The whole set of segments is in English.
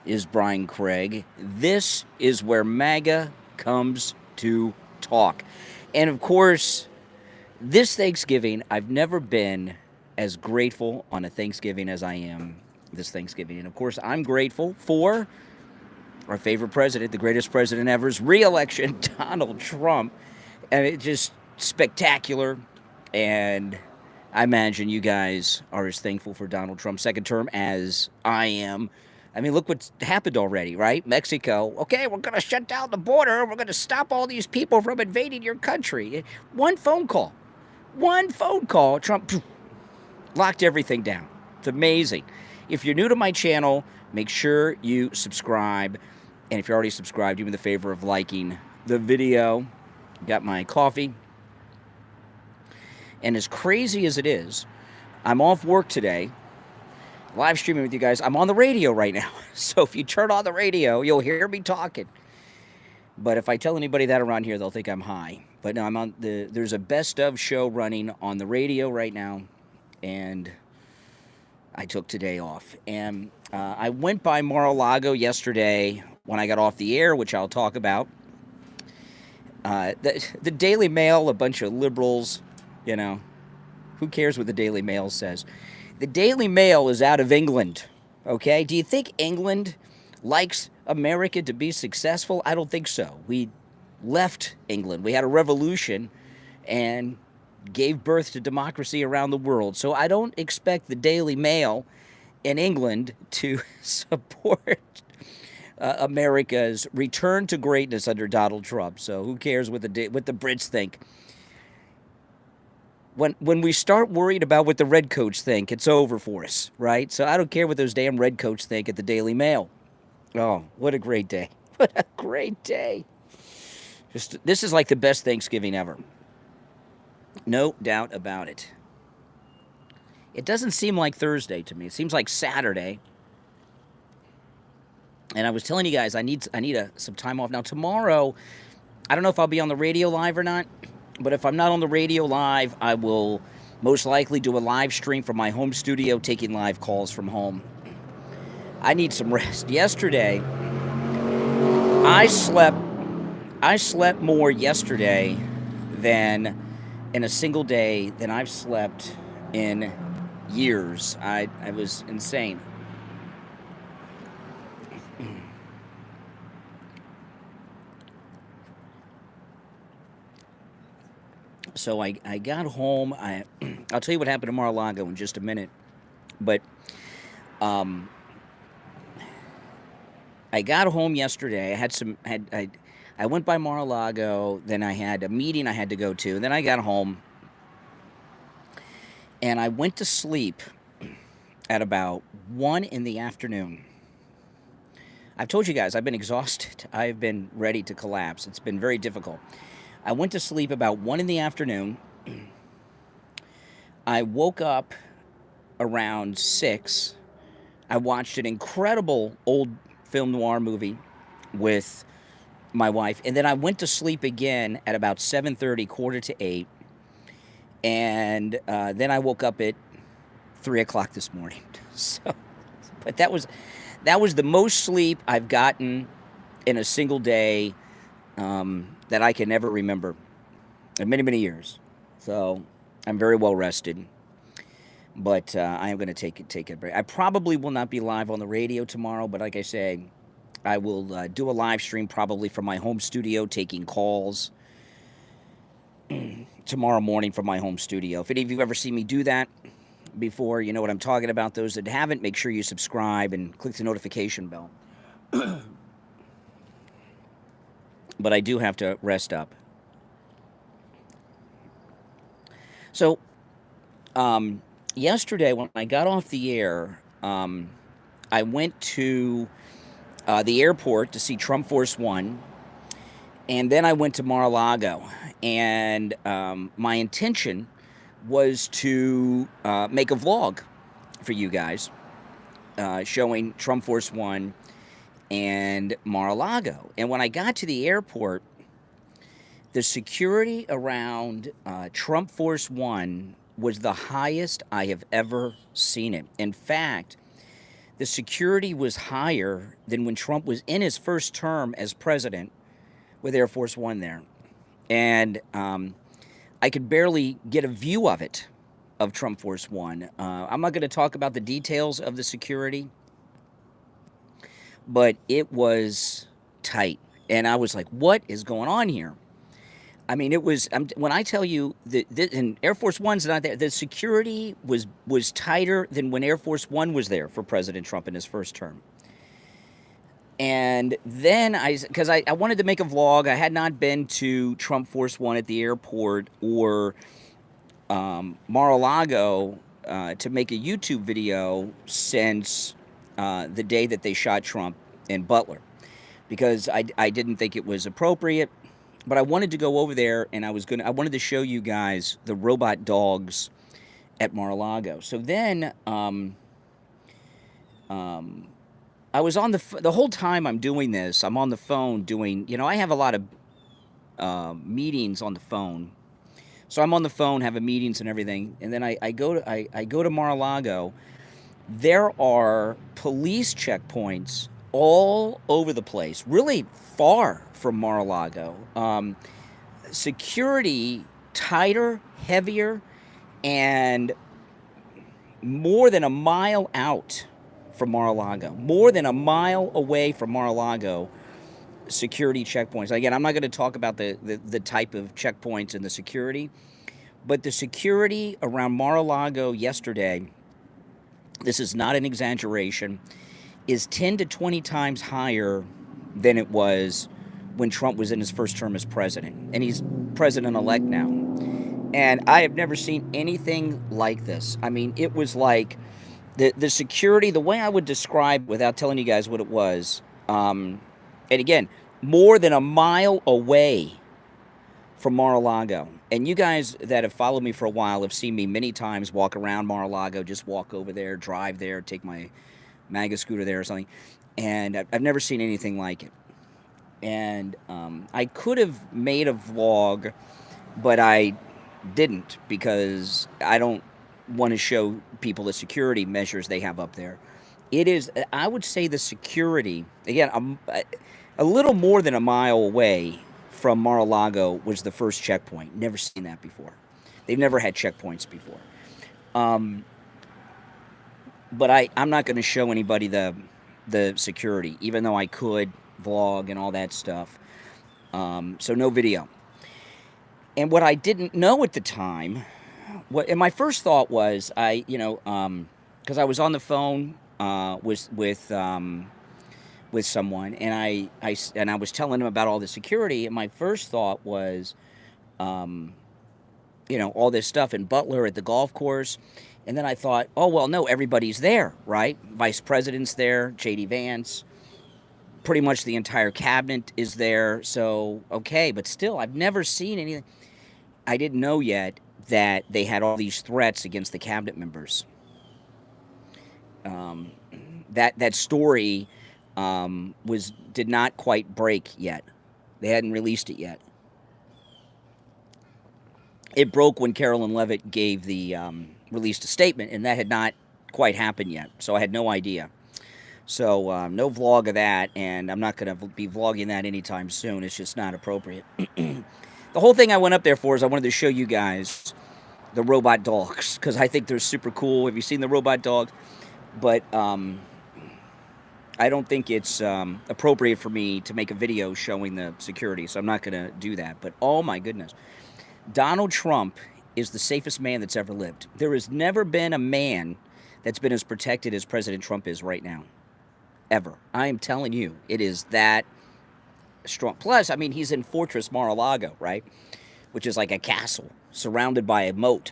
is Brian Craig. This is where MAGA comes to talk. And of course, this Thanksgiving, I've never been as grateful on a Thanksgiving as I am this Thanksgiving. And of course, I'm grateful for our favorite president, the greatest president ever's reelection, Donald Trump. And it's just spectacular. And I imagine you guys are as thankful for Donald Trump's second term as I am. I mean, look what's happened already, right? Mexico, okay, we're going to shut down the border. We're going to stop all these people from invading your country. One phone call. Trump locked everything down. It's amazing. If you're new to my channel, make sure you subscribe. And if you're already subscribed, do me the favor of liking the video. Got my coffee. And as crazy as it is, I'm off work today, live streaming with you guys. I'm on the radio right now. So if you turn on the radio, you'll hear me talking. But if I tell anybody that around here, they'll think I'm high. But no, I'm on there's a best of show running on the radio right now. And I took today off. And I went by Mar-a-Lago yesterday when I got off the air, which I'll talk about. The Daily Mail, a bunch of liberals, you know, who cares what the Daily Mail says? The Daily Mail is out of England, okay? Do you think England likes America to be successful? I don't think so. We left England. We had a revolution and gave birth to democracy around the world. So I don't expect the Daily Mail in England to support America's return to greatness under Donald Trump. So who cares what the Brits think? When we start worried about what the redcoats think, it's over for us, right? So I don't care what those damn redcoats think at the Daily Mail. Oh, what a great day. What a great day. This is like the best Thanksgiving ever. No doubt about it. It doesn't seem like Thursday to me. It seems like Saturday. And I was telling you guys, I need some time off. Now, tomorrow, I don't know if I'll be on the radio live or not. But if I'm not on the radio live, I will most likely do a live stream from my home studio, taking live calls from home. I need some rest. Yesterday, I slept more yesterday than in a single day than I've slept in years. I was insane. So I got home. I'll tell you what happened to Mar-a-Lago in just a minute. But I got home yesterday. I went by Mar-a-Lago. Then I had a meeting I had to go to. And then I got home. And I went to sleep at about 1 in the afternoon. I've told you guys, I've been exhausted. I've been ready to collapse. It's been very difficult. I went to sleep about 1 in the afternoon. I woke up around 6. I watched an incredible old film noir movie with my wife. And then I went to sleep again at about 7:30, quarter to 8. And then I woke up at 3 o'clock this morning. But that was the most sleep I've gotten in a single day that I can never remember in many, many years. So I'm very well rested. But I am going to take a break. I probably will not be live on the radio tomorrow, but like I say, I will do a live stream probably from my home studio, taking calls tomorrow morning from my home studio. If any of you have ever seen me do that before, you know what I'm talking about. Those that haven't, make sure you subscribe and click the notification bell. But I do have to rest up. So, yesterday when I got off the air, I went to the airport to see Trump Force One, and then I went to Mar-a-Lago. And my intention was to make a vlog for you guys showing Trump Force One and Mar-a-Lago. And when I got to the airport, the security around Trump Force One was the highest I have ever seen it. In fact, the security was higher than when Trump was in his first term as president with Air Force One there. And I could barely get a view of it, of Trump Force One. I'm not going to talk about the details of the security, but it was tight. And I was like, what is going on here? I mean, it was, when I tell you that, and Air Force One's not there, the security was tighter than when Air Force One was there for President Trump in his first term. And then because I wanted to make a vlog, I had not been to Trump Force One at the airport or Mar-a-Lago to make a YouTube video since the day that they shot Trump in Butler, because I didn't think it was appropriate. But I wanted to go over there, and I wanted to show you guys the robot dogs at Mar-a-Lago. So then I was on the whole time I'm doing this, I'm on the phone doing, I have a lot of meetings on the phone. So I'm on the phone, having meetings and everything, and then I go to Mar-a-Lago. There are police checkpoints all over the place, really far from Mar-a-Lago. Security tighter, heavier, and more than a mile out from Mar-a-Lago. More than a mile away from Mar-a-Lago, security checkpoints. Again, I'm not going to talk about the type of checkpoints and the security, but the security around Mar-a-Lago yesterday, this is not an exaggeration, is 10 to 20 times higher than it was when Trump was in his first term as president. And he's president-elect now. And I have never seen anything like this. I mean, it was like the security, the way I would describe, without telling you guys what it was, and again, more than a mile away from Mar-a-Lago. And you guys that have followed me for a while have seen me many times walk around Mar-a-Lago, just walk over there, drive there, take my MAGA scooter there or something. And I've never seen anything like it. And I could have made a vlog, but I didn't, because I don't want to show people the security measures they have up there. It is, I would say, the security, again, a little more than a mile away from Mar-a-Lago was the first checkpoint. Never seen that before. They've never had checkpoints before. But I'm not going to show anybody the security, even though I could vlog and all that stuff. So no video. And what I didn't know at the time, and my first thought was, because I was on the phone with someone, and I was telling him about all the security, and my first thought was, all this stuff in Butler at the golf course. And then I thought, oh, well, no, everybody's there, right? Vice President's there, J.D. Vance, pretty much the entire cabinet is there. So, okay, but still, I've never seen anything. I didn't know yet that they had all these threats against the cabinet members. That story did not quite break yet. They hadn't released it yet. It broke when Carolyn Leavitt gave released a statement, and that had not quite happened yet, so I had no idea. So no vlog of that, and I'm not going to be vlogging that anytime soon. It's just not appropriate. The whole thing I went up there for is I wanted to show you guys the robot dogs, because I think they're super cool. Have you seen the robot dogs? But I don't think it's appropriate for me to make a video showing the security, so I'm not going to do that. But oh my goodness, Donald Trump is the safest man that's ever lived. There has never been a man that's been as protected as President Trump is right now. Ever. I am telling you, it is that strong. Plus, I mean, he's in Fortress Mar-a-Lago, right? Which is like a castle surrounded by a moat.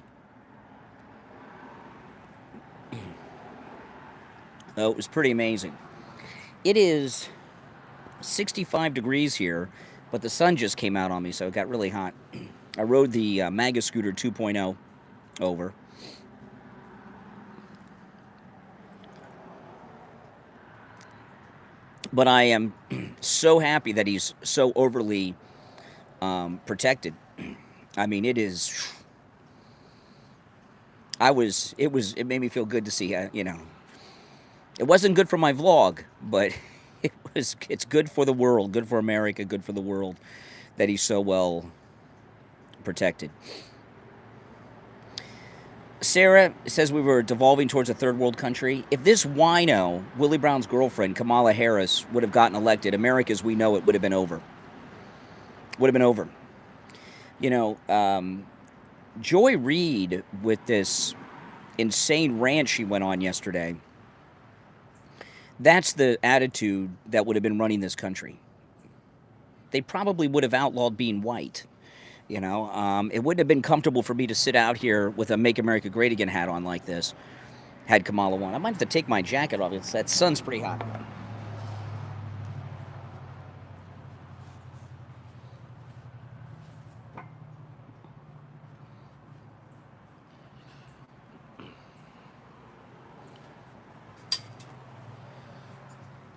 Oh, it was pretty amazing. It is 65 degrees here, but the sun just came out on me, so it got really hot. I rode the MAGA Scooter 2.0 over. But I am so happy that he's so overly protected. I mean, it is. It made me feel good to see, It wasn't good for my vlog, but it's good for the world, good for America, good for the world that he's so well protected. Sarah says we were devolving towards a third world country. If this wino, Willie Brown's girlfriend, Kamala Harris, would have gotten elected, America as we know it would have been over. Would have been over. You know, Joy Reid, with this insane rant she went on yesterday, that's the attitude that would have been running this country. They probably would have outlawed being white. You know, it wouldn't have been comfortable for me to sit out here with a Make America Great Again hat on like this, had Kamala won. I might have to take my jacket off. That sun's pretty hot.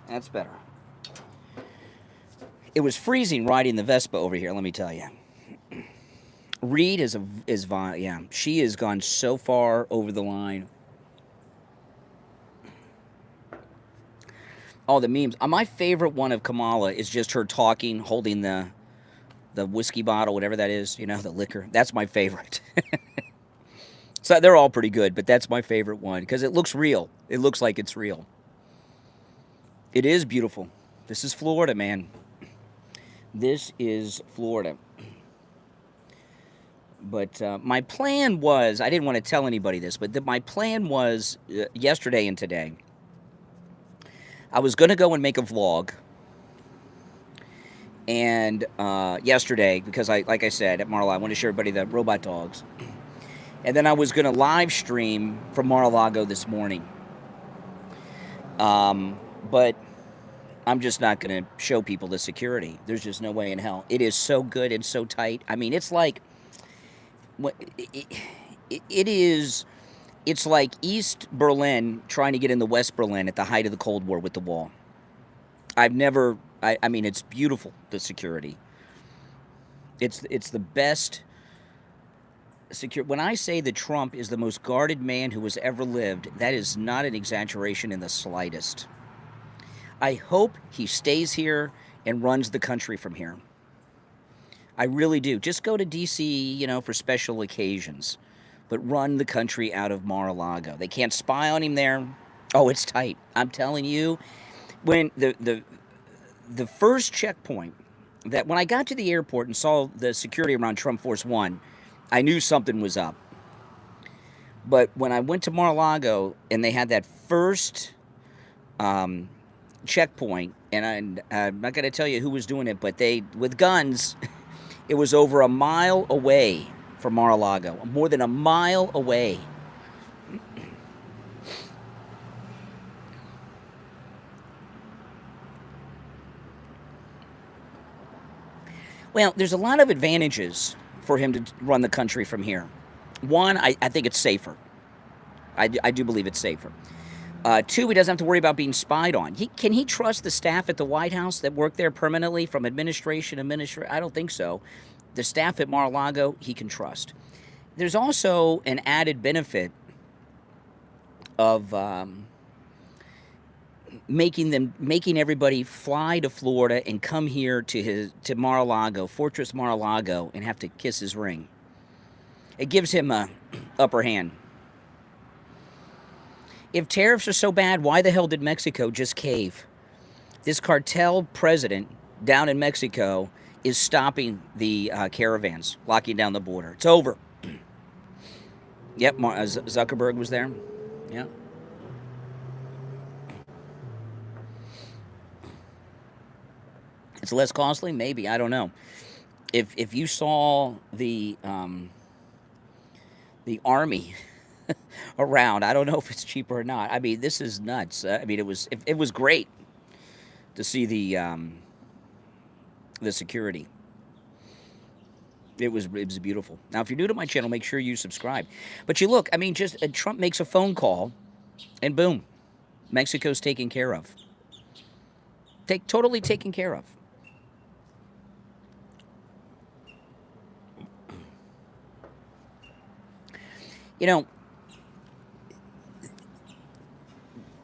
That's better. It was freezing riding the Vespa over here, let me tell you. Reed yeah, she has gone so far over the line. Oh, the memes. My favorite one of Kamala is just her talking, holding the whiskey bottle, whatever that is, you know, the liquor. That's my favorite. So they're all pretty good, but that's my favorite one because it looks real. It looks like it's real. It is beautiful. This is Florida, man. This is Florida. But my plan was, I didn't want to tell anybody this, but my plan was yesterday and today, I was going to go and make a vlog. And yesterday, because like I said, at Mar-a-Lago, I want to show everybody the robot dogs. And then I was going to live stream from Mar-a-Lago this morning. But I'm just not going to show people the security. There's just no way in hell. It is so good and so tight. I mean, it's like... It's like East Berlin trying to get into West Berlin at the height of the Cold War with the wall. I mean, it's beautiful, the security. It's the best secure. When I say that Trump is the most guarded man who has ever lived, that is not an exaggeration in the slightest. I hope he stays here and runs the country from here. I really do. Just go to D.C., you know, for special occasions. But run the country out of Mar-a-Lago. They can't spy on him there. Oh, it's tight. I'm telling you, when the first checkpoint, that when I got to the airport and saw the security around Trump Force One, I knew something was up. But when I went to Mar-a-Lago and they had that first checkpoint, and I'm not going to tell you who was doing it, but they, with guns... It was over a mile away from Mar-a-Lago, more than a mile away. Well, there's a lot of advantages for him to run the country from here. One, I think it's safer. I do believe it's safer. Two, he doesn't have to worry about being spied on. Can he trust the staff at the White House that work there permanently from administration? I don't think so. The staff at Mar-a-Lago, he can trust. There's also an added benefit of making everybody fly to Florida and come here to Mar-a-Lago, Fortress Mar-a-Lago, and have to kiss his ring. It gives him a upper hand. If tariffs are so bad, why the hell did Mexico just cave? This cartel president down in Mexico is stopping the caravans, locking down the border. It's over. Yep, Zuckerberg was there. Yeah. It's less costly, maybe. I don't know. If you saw the army around, I don't know if it's cheaper or not. I mean, this is nuts. I mean, it was great to see the security. It was beautiful. Now, if you're new to my channel, make sure you subscribe. But you look, I mean, just Trump makes a phone call, and boom, Mexico's taken care of. Totally taken care of. You know,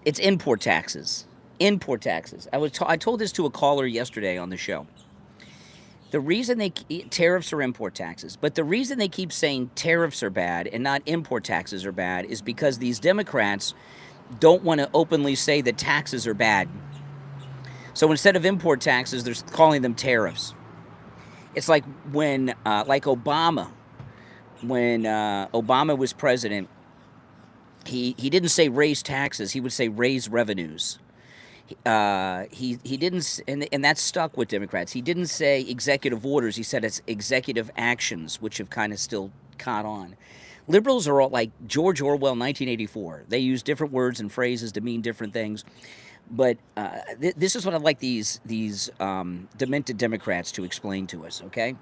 It's import taxes. Import taxes. I told this to a caller yesterday on the show. The reason tariffs are import taxes, but the reason they keep saying tariffs are bad and not import taxes are bad is because these Democrats don't want to openly say that taxes are bad. So instead of import taxes, they're calling them tariffs. It's like when Obama was president, he didn't say raise taxes, he would say raise revenues. He didn't, and that stuck with Democrats. He didn't say executive orders. He said it's executive actions, which have kind of still caught on. Liberals are all like George Orwell, 1984. They use different words and phrases to mean different things. But this is what I'd like these demented Democrats to explain to us, okay?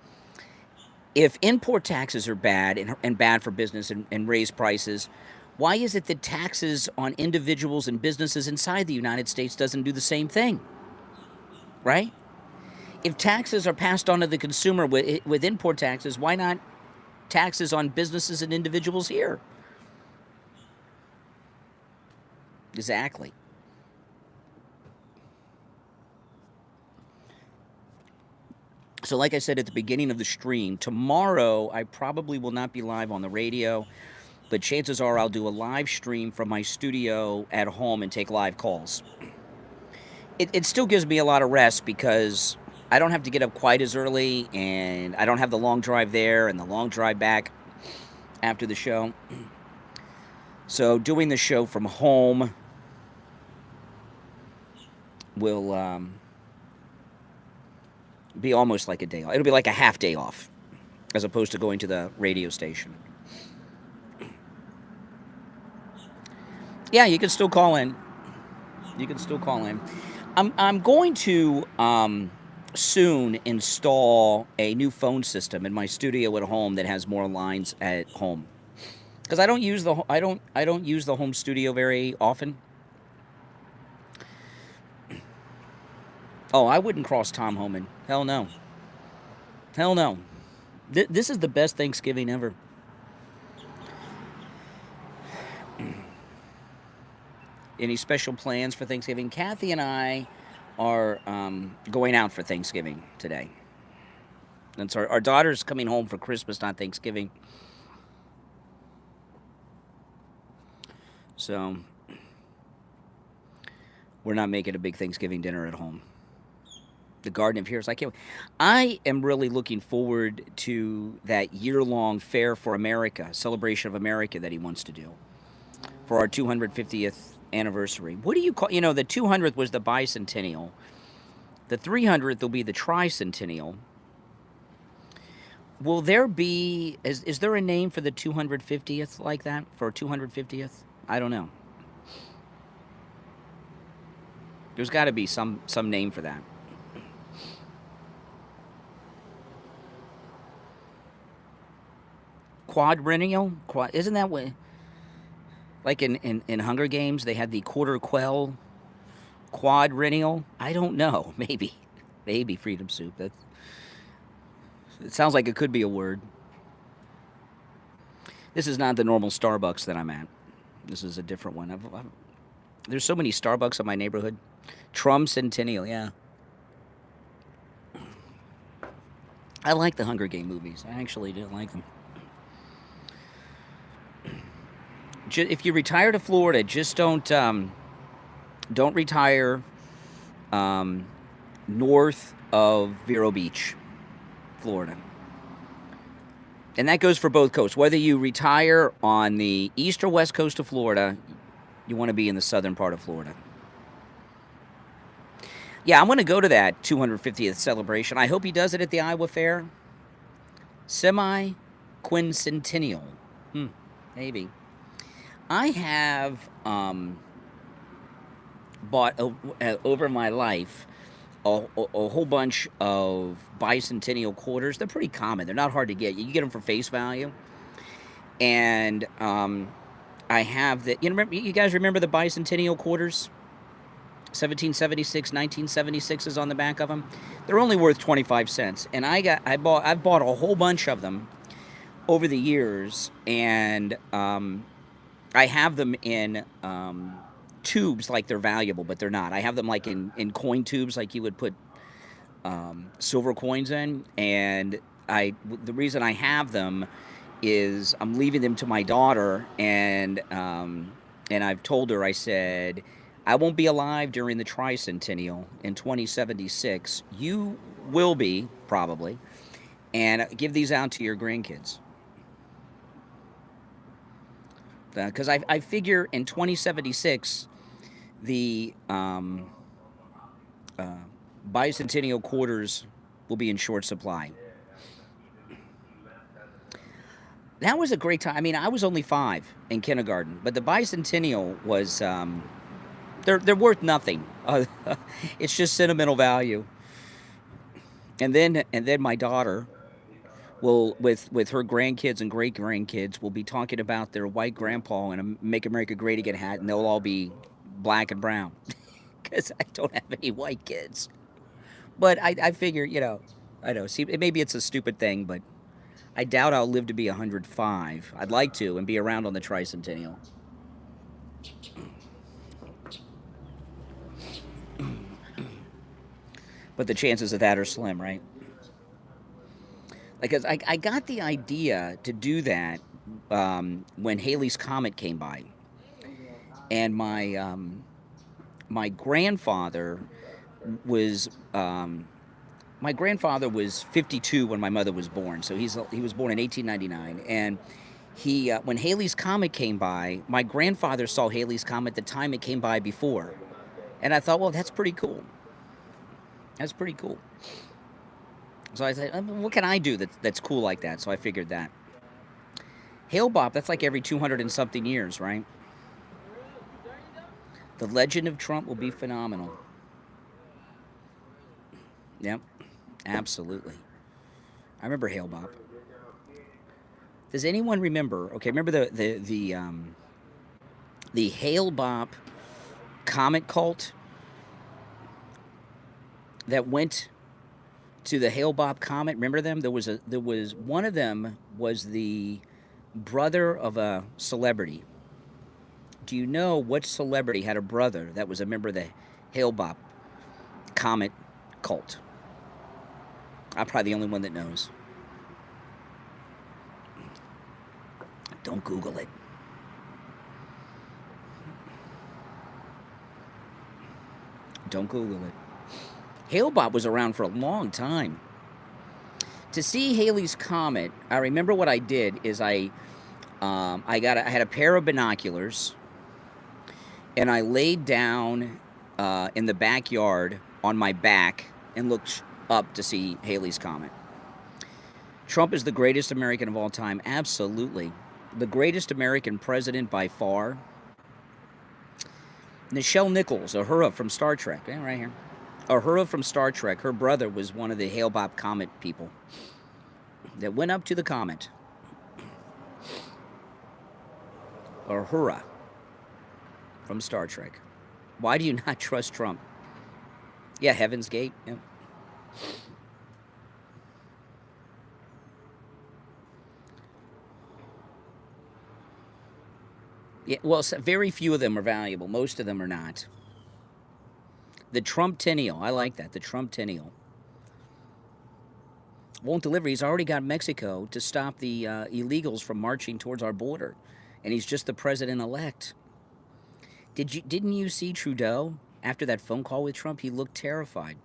If import taxes are bad and bad for business and raise prices, why is it that taxes on individuals and businesses inside the United States doesn't do the same thing? Right? If taxes are passed on to the consumer with import taxes, why not taxes on businesses and individuals here? Exactly. So like I said at the beginning of the stream, tomorrow I probably will not be live on the radio, but chances are I'll do a live stream from my studio at home and take live calls. It still gives me a lot of rest because I don't have to get up quite as early, and I don't have the long drive there and the long drive back after the show. So doing the show from home will be almost like a day off. It'll be like a half day off as opposed to going to the radio station. Yeah, you can still call in. You can still call in. I'm going to soon install a new phone system in my studio at home that has more lines at home, because I don't use the home studio very often. Oh, I wouldn't cross Tom Homan. Hell no. Hell no. This is the best Thanksgiving ever. Any special plans for Thanksgiving? Kathy and I are going out for Thanksgiving today. And so our daughter's coming home for Christmas, not Thanksgiving. So we're not making a big Thanksgiving dinner at home. The Garden of Heroes. I am really looking forward to that year-long Fair for America, Celebration of America that he wants to do for our 250th anniversary. What do you call, the 200th was the bicentennial. The 300th will be the tricentennial. Will there be, is there a name for the 250th like that, for 250th? I don't know. There's got to be some name for that. Quadrennial? Isn't that what, like in Hunger Games, they had the quarter quell quadrennial? I don't know. Maybe Freedom Soup. It sounds like it could be a word. This is not the normal Starbucks that I'm at. This is a different one. There's so many Starbucks in my neighborhood. Trump Centennial, yeah. I like the Hunger Game movies. I actually do like them. If you retire to Florida, just don't retire north of Vero Beach, Florida. And that goes for both coasts. Whether you retire on the east or west coast of Florida, you want to be in the southern part of Florida. Yeah, I'm going to go to that 250th celebration. I hope he does it at the Iowa Fair. Semi-quincentennial. Maybe. I have bought over my life a whole bunch of bicentennial quarters. They're pretty common. They're not hard to get. You can get them for face value. And I have the. You guys remember the bicentennial quarters? 1776, 1976 is on the back of them. They're only worth 25 cents. And I've bought a whole bunch of them over the years, and I have them in tubes like they're valuable, but they're not. I have them like in coin tubes, like you would put silver coins in. And the reason I have them is I'm leaving them to my daughter, and I've told her, I said, I won't be alive during the tricentennial in 2076. You will be, probably, and give these out to your grandkids. Because I figure in 2076, the bicentennial quarters will be in short supply. That was a great time. I mean, I was only 5 in kindergarten, but the bicentennial was, they're worth nothing. It's just sentimental value. And then my daughter will, with her grandkids and great grandkids, will be talking about their white grandpa and a Make America Great Again hat, and they'll all be black and brown because I don't have any white kids. But I figure, I know. See, maybe it's a stupid thing, but I doubt I'll live to be 105. I'd like to and be around on the tricentennial. But the chances of that are slim, right? Because I got the idea to do that when Halley's Comet came by. And my grandfather was... my grandfather was 52 when my mother was born, so he was born in 1899. And when Halley's Comet came by, my grandfather saw Halley's Comet the time it came by before. And I thought, well, that's pretty cool. That's pretty cool. So I said, what can I do that's cool like that? So I figured that. Hail Bop, that's like every 200 and something years, right? The legend of Trump will be phenomenal. Yep, absolutely. I remember Hail Bop. Does anyone remember? Okay, remember the Hail Bop comet cult that went to the Hail Bop comet? Remember them? There was one of them was the brother of a celebrity. Do you know what celebrity had a brother that was a member of the Hail Bop comet cult? I'm probably the only one that knows. Don't Google it. Don't Google it. Hail Bop was around for a long time. To see Halley's Comet, I remember what I did is I had a pair of binoculars, and I laid down in the backyard on my back and looked up to see Halley's Comet. Trump is the greatest American of all time. Absolutely. The greatest American president by far. Nichelle Nichols, Uhura from Star Trek. Yeah, right here. Uhura from Star Trek. Her brother was one of the Hail Bop Comet people that went up to the comet. Uhura from Star Trek. Why do you not trust Trump? Yeah, Heaven's Gate. Yeah. Yeah, well, very few of them are valuable. Most of them are not. The Trump-tennial. I like that. The Trump-tennial. Won't deliver. He's already got Mexico to stop the illegals from marching towards our border. And he's just the president-elect. Didn't you see Trudeau after that phone call with Trump? He looked terrified.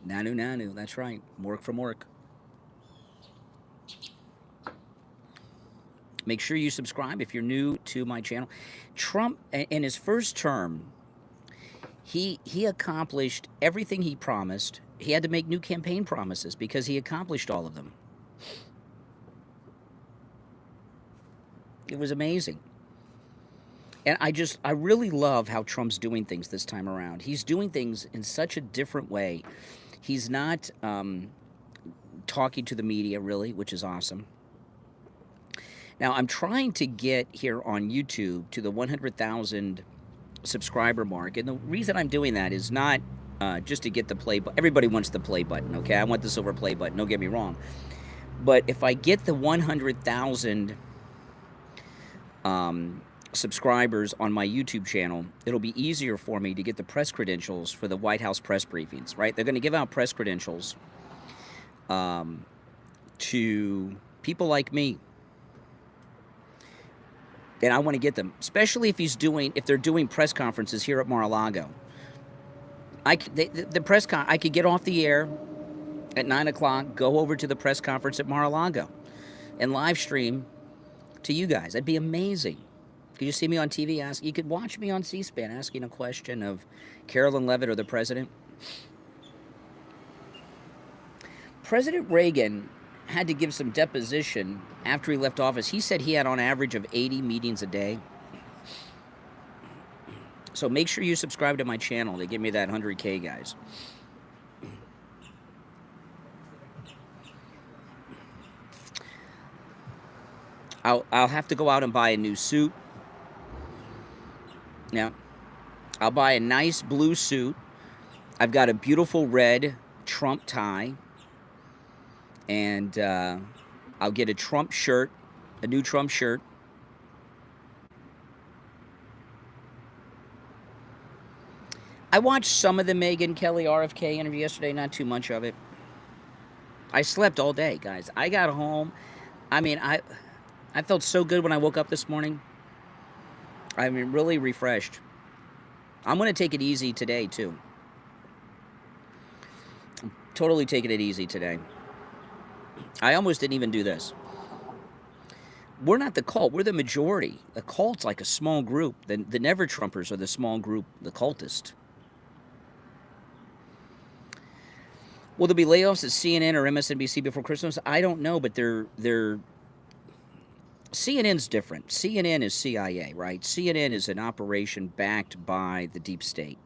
Nanu, nanu. That's right. Work from work. Make sure you subscribe if you're new to my channel. Trump, in his first term, he accomplished everything he promised. He had to make new campaign promises because he accomplished all of them. It was amazing. And I really love how Trump's doing things this time around. He's doing things in such a different way. He's not talking to the media, really, which is awesome. Now, I'm trying to get here on YouTube to the 100,000 subscriber mark. And the reason I'm doing that is not just to get the play button. Everybody wants the play button, okay? I want the silver play button, don't get me wrong. But if I get the 100,000 subscribers on my YouTube channel, it'll be easier for me to get the press credentials for the White House press briefings, right? They're going to give out press credentials to people like me. And I want to get them, especially if they're doing press conferences here at Mar-a-Lago. I could get off the air at 9 o'clock, go over to the press conference at Mar-a-Lago and live stream to you guys. That'd be amazing. Could you see me on TV? You could watch me on C-SPAN asking a question of Carolyn Leavitt or the president. President Reagan had to give some deposition after he left office. He said he had on average of 80 meetings a day. So make sure you subscribe to my channel to give me that 100K, guys. I'll have to go out and buy a new suit. Now, I'll buy a nice blue suit. I've got a beautiful red Trump tie. And I'll get a Trump shirt, a new Trump shirt. I watched some of the Megyn Kelly RFK interview yesterday, not too much of it. I slept all day, guys. I got home. I mean, I felt so good when I woke up this morning. I mean, really refreshed. I'm going to take it easy today, too. I'm totally taking it easy today. I almost didn't even do this. We're not the cult. We're the majority. The cult's like a small group. The Never-Trumpers are the small group, the cultist. Will there be layoffs at CNN or MSNBC before Christmas? I don't know, but they're CNN's different. CNN is CIA, right? CNN is an operation backed by the deep state.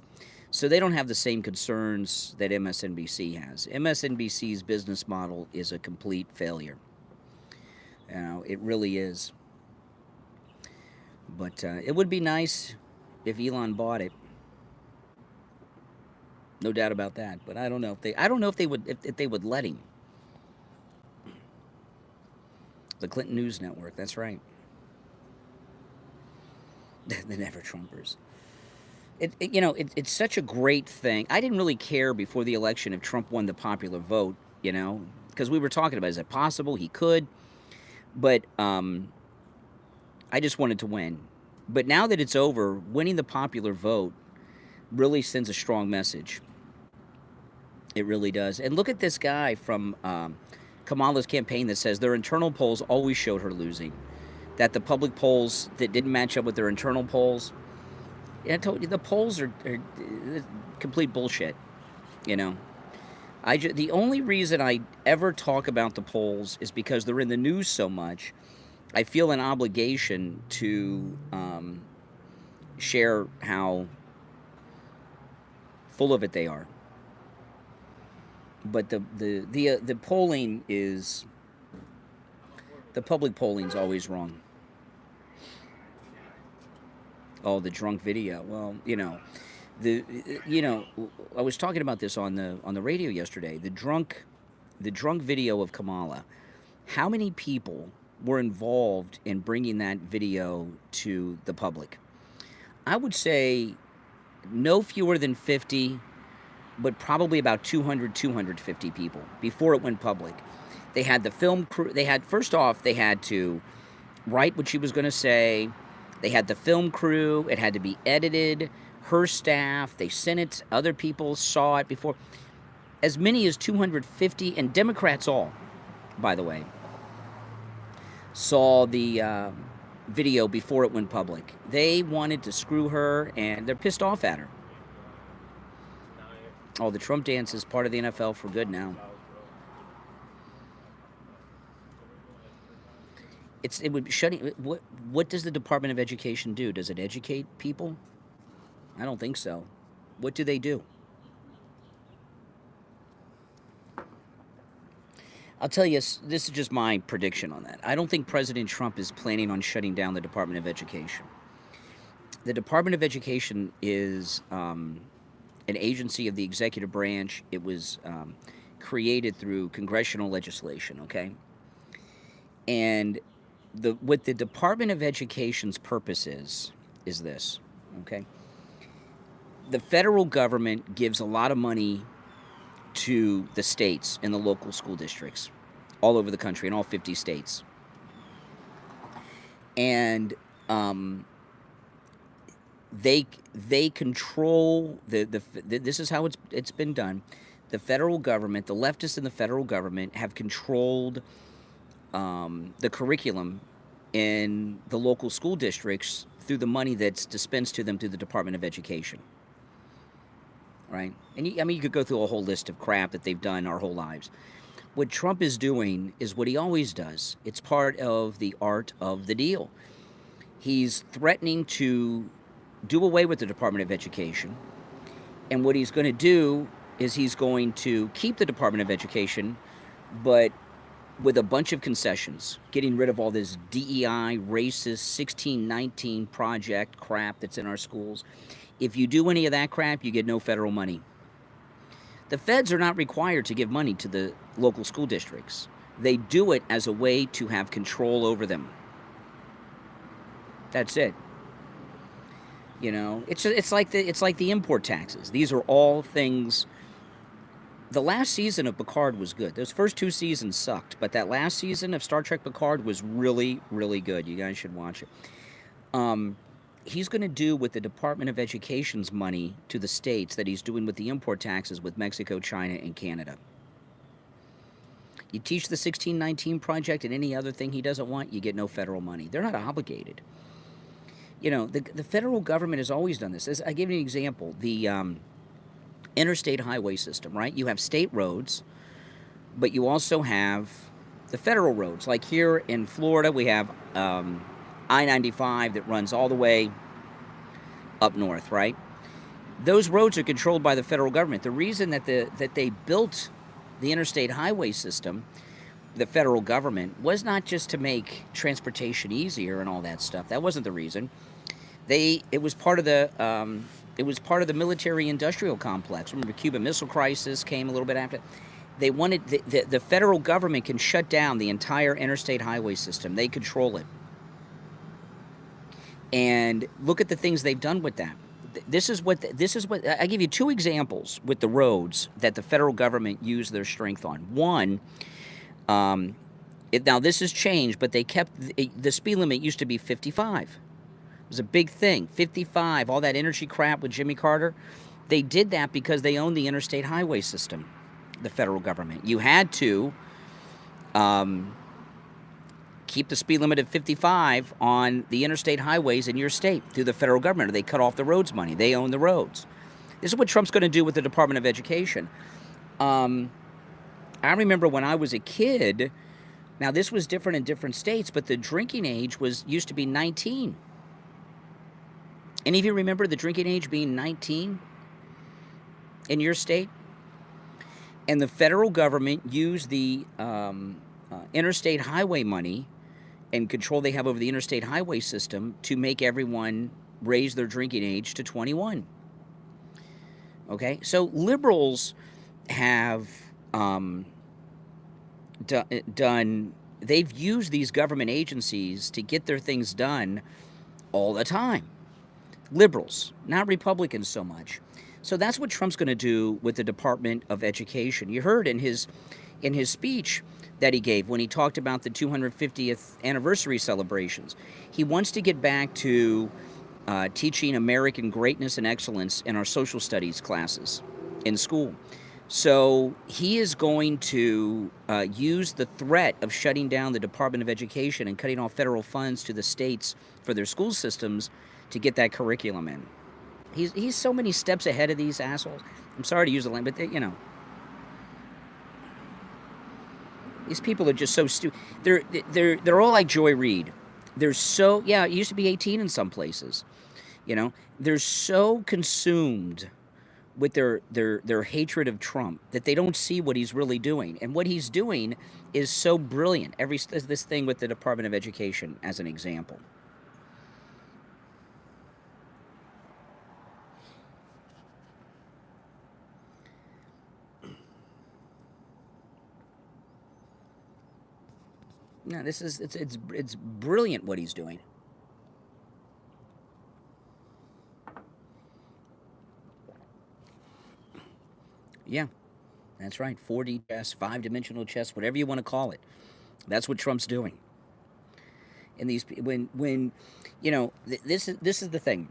So they don't have the same concerns that MSNBC has. MSNBC's business model is a complete failure. You know, it really is. But it would be nice if Elon bought it. No doubt about that. But I don't know if they would let him. The Clinton News Network, that's right. The Never-Trumpers. It's such a great thing. I didn't really care before the election if Trump won the popular vote, because we were talking about, is it possible he could? But I just wanted to win. But now that it's over, winning the popular vote really sends a strong message. It really does. And look at this guy from Kamala's campaign that says their internal polls always showed her losing. That the public polls that didn't match up with their internal polls. And I told you, the polls are complete bullshit, The only reason I ever talk about the polls is because they're in the news so much. I feel an obligation to share how full of it they are. But the polling is, the public polling is always wrong. Oh, the drunk video. Well, I was talking about this on the radio yesterday. The drunk video of Kamala. How many people were involved in bringing that video to the public? I would say no fewer than 50, but probably about 200, 250 people before it went public. They had the film crew. They had to write what she was going to say. They had the film crew. It had to be edited. Her staff, they sent it. Other people saw it before. As many as 250, and Democrats all, by the way, saw the video before it went public. They wanted to screw her, and they're pissed off at her. Oh, the Trump dance is part of the NFL for good now. It would be shutting. What does the Department of Education do? Does it educate people? I don't think so. What do they do? I'll tell you, this is just my prediction on that. I don't think President Trump is planning on shutting down the Department of Education. The Department of Education is an agency of the executive branch. It was created through congressional legislation, okay? And what the Department of Education's purpose is this, okay? The federal government gives a lot of money to the states and the local school districts all over the country in all 50 states. And they control this is how it's been done. The federal government, the leftists in the federal government have controlled the curriculum in the local school districts through the money that's dispensed to them through the Department of Education. Right? And you could go through a whole list of crap that they've done our whole lives. What Trump is doing is what he always does. It's part of the art of the deal. He's threatening to do away with the Department of Education. And what he's going to do is he's going to keep the Department of Education, but with a bunch of concessions, getting rid of all this DEI, racist, 1619 project crap that's in our schools. If you do any of that crap, you get no federal money. The feds are not required to give money to the local school districts. They do it as a way to have control over them. That's it. You know, it's like the import taxes. These are all things. The last season of Picard was good. Those first 2 seasons sucked, but that last season of Star Trek Picard was really, really good. You guys should watch it. He's going to do with the Department of Education's money to the states that he's doing with the import taxes with Mexico, China, and Canada. You teach the 1619 project and any other thing he doesn't want, you get no federal money. They're not obligated. You know, the federal government has always done this. I give you an example. The interstate highway system, right? You have state roads, but you also have the federal roads. Like here in Florida, we have I-95 that runs all the way up north, right? Those roads are controlled by the federal government. The reason that they built the interstate highway system, the federal government, was not just to make transportation easier and all that stuff. That wasn't the reason. It was part of the military-industrial complex. Remember, the Cuban Missile Crisis came a little bit after. They wanted the federal government can shut down the entire interstate highway system. They control it. And look at the things they've done with that. This is what I give you 2 examples with the roads that the federal government used their strength on. One, now this has changed, but they kept the speed limit used to be 55. It was a big thing. 55, all that energy crap with Jimmy Carter. They did that because they owned the interstate highway system, the federal government. You had to keep the speed limit at 55 on the interstate highways in your state through the federal government, or they cut off the roads money. They own the roads. This is what Trump's going to do with the Department of Education. I remember when I was a kid, now this was different in different states, but the drinking age used to be 19. Any of you remember the drinking age being 19 in your state? And the federal government used the interstate highway money and control they have over the interstate highway system to make everyone raise their drinking age to 21. Okay? So liberals have they've used these government agencies to get their things done all the time. Liberals, not Republicans so much. So that's what Trump's going to do with the Department of Education. You heard in his speech that he gave when he talked about the 250th anniversary celebrations. He wants to get back to teaching American greatness and excellence in our social studies classes in school. So he is going to use the threat of shutting down the Department of Education and cutting off federal funds to the states for their school systems to get that curriculum in. He's so many steps ahead of these assholes. I'm sorry to use the language, but these people are just so stupid. They're all like Joy Reid. They're so it used to be 18 in some places. They're so consumed with their hatred of Trump that they don't see what he's really doing. And what he's doing is so brilliant. This thing with the Department of Education as an example. No, this is it's brilliant what he's doing. Yeah, that's right. 4D chess, five-dimensional chess, whatever you want to call it. That's what Trump's doing. And these when you know this is the thing.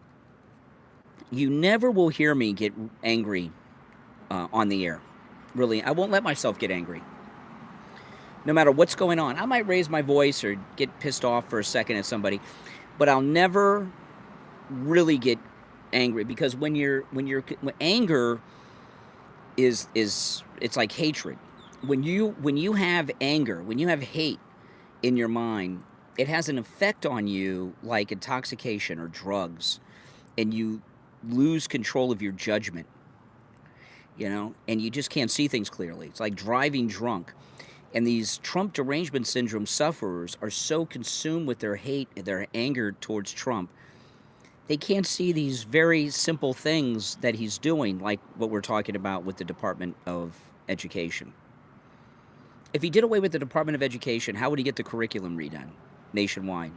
You never will hear me get angry on the air. Really, I won't let myself get angry. No matter what's going on, I might raise my voice or get pissed off for a second at somebody, but I'll never really get angry because when anger is it's like hatred. When you have anger, when you have hate in your mind, it has an effect on you like intoxication or drugs, and you lose control of your judgment, and you just can't see things clearly. It's like driving drunk. And these Trump derangement syndrome sufferers are so consumed with their hate and their anger towards Trump, they can't see these very simple things that he's doing, like what we're talking about with the Department of Education. If he did away with the Department of Education, how would he get the curriculum redone nationwide?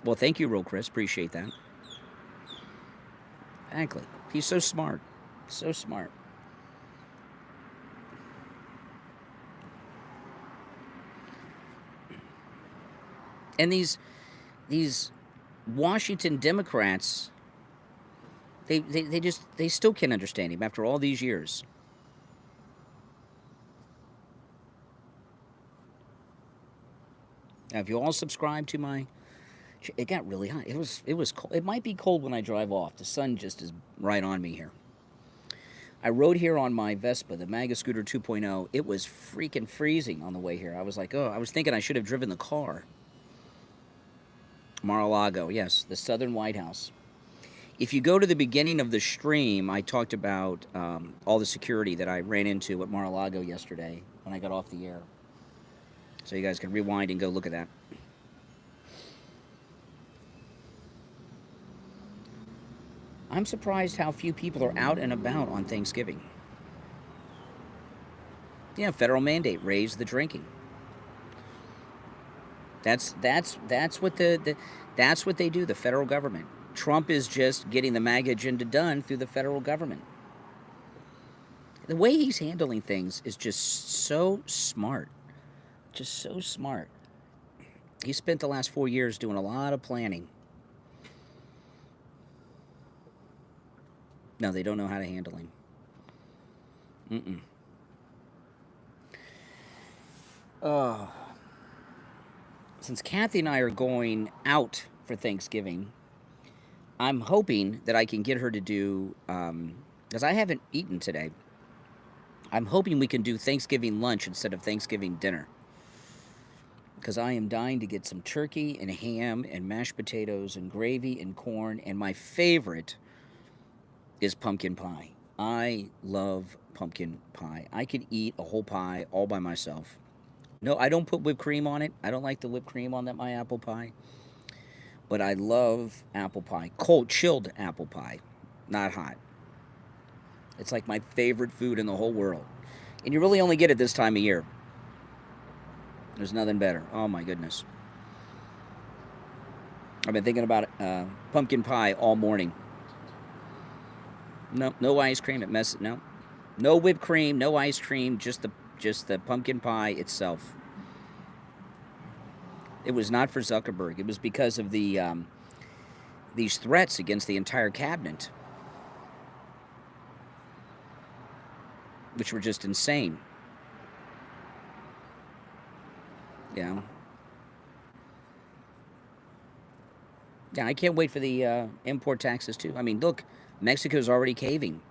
Well, thank you, Real Chris. Appreciate that. Exactly. He's so smart. So smart. And these Washington Democrats, they still can't understand him after all these years. Now, if you all subscribe to my, it got really hot. It was cold. It might be cold when I drive off. The sun just is right on me here. I rode here on my Vespa, the Maga Scooter 2.0. It was freaking freezing on the way here. I was like, oh, I was thinking I should have driven the car. Mar-a-Lago, yes, the Southern White House. If you go to the beginning of the stream, I talked about all the security that I ran into at Mar-a-Lago yesterday when I got off the air. So you guys can rewind and go look at that. I'm surprised how few people are out and about on Thanksgiving. Yeah, federal mandate, raise the drinking. That's what that's what they do, the federal government. Trump is just getting the MAGA agenda done through the federal government. The way he's handling things is just so smart. Just so smart. He spent the last 4 years doing a lot of planning. No, they don't know how to handle him. Oh. Since Kathy and I are going out for Thanksgiving, I'm hoping that I can get her to do, because I haven't eaten today, I'm hoping we can do Thanksgiving lunch instead of Thanksgiving dinner. Because I am dying to get some turkey and ham and mashed potatoes and gravy and corn, and my favorite is pumpkin pie. I love pumpkin pie. I could eat a whole pie all by myself. No, I don't put whipped cream on it. I don't like the whipped cream on my apple pie. But I love apple pie. Cold, chilled apple pie. Not hot. It's like my favorite food in the whole world. And you really only get it this time of year. There's nothing better. Oh, my goodness. I've been thinking about pumpkin pie all morning. No ice cream. It messes. No whipped cream. No ice cream. Just the pumpkin pie itself. It was not for Zuckerberg. It was because of the these threats against the entire cabinet, which were just insane. Yeah, I can't wait for the import taxes too. I mean, look, Mexico's already caving.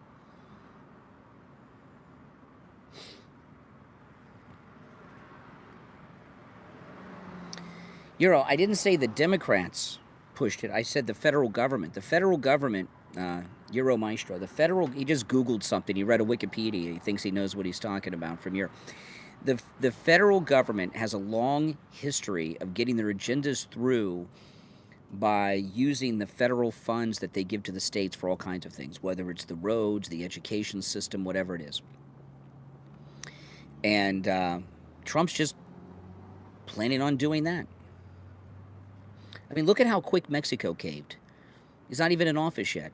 I didn't say the Democrats pushed it. I said the federal government. The federal government, Euro Maestro, he just Googled something. He read a Wikipedia. He thinks he knows what he's talking about from Europe. The federal government has a long history of getting their agendas through by using the federal funds that they give to the states for all kinds of things, whether it's the roads, the education system, whatever it is. And Trump's just planning on doing that. I mean, look at how quick Mexico caved. He's not even in office yet.